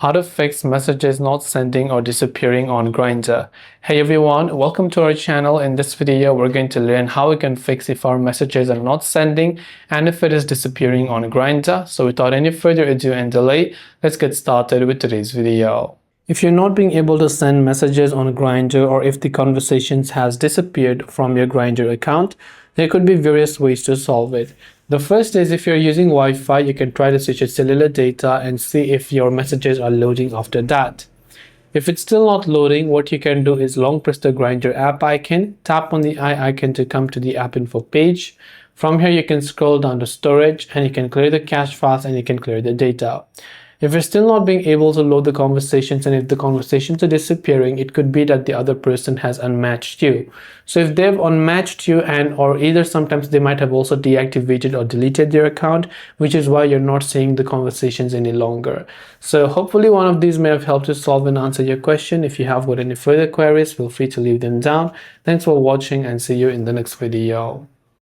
How to fix messages not sending or disappearing on Grindr. Hey everyone, welcome to our channel. In this video, we're going to learn how we can fix if our messages are not sending and if it is disappearing on Grindr. So without any further ado and delay, let's get started with today's video. If you're not being able to send messages on Grindr, or if the conversations has disappeared from your Grindr account, there could be various ways to solve it. The first is, if you're using Wi-Fi, you can try to switch your cellular data and see if your messages are loading after that. If it's still not loading, what you can do is long press the Grindr app icon, tap on the eye icon to come to the app info page. From here, you can scroll down to storage and you can clear the cache files and you can clear the data. If you're still not being able to load the conversations and if the conversations are disappearing, it could be that the other person has unmatched you. So if they've unmatched you, or either sometimes they might have also deactivated or deleted their account, which is why you're not seeing the conversations any longer. So hopefully one of these may have helped to solve and answer your question. If you have got any further queries, feel free to leave them down. Thanks for watching and see you in the next video.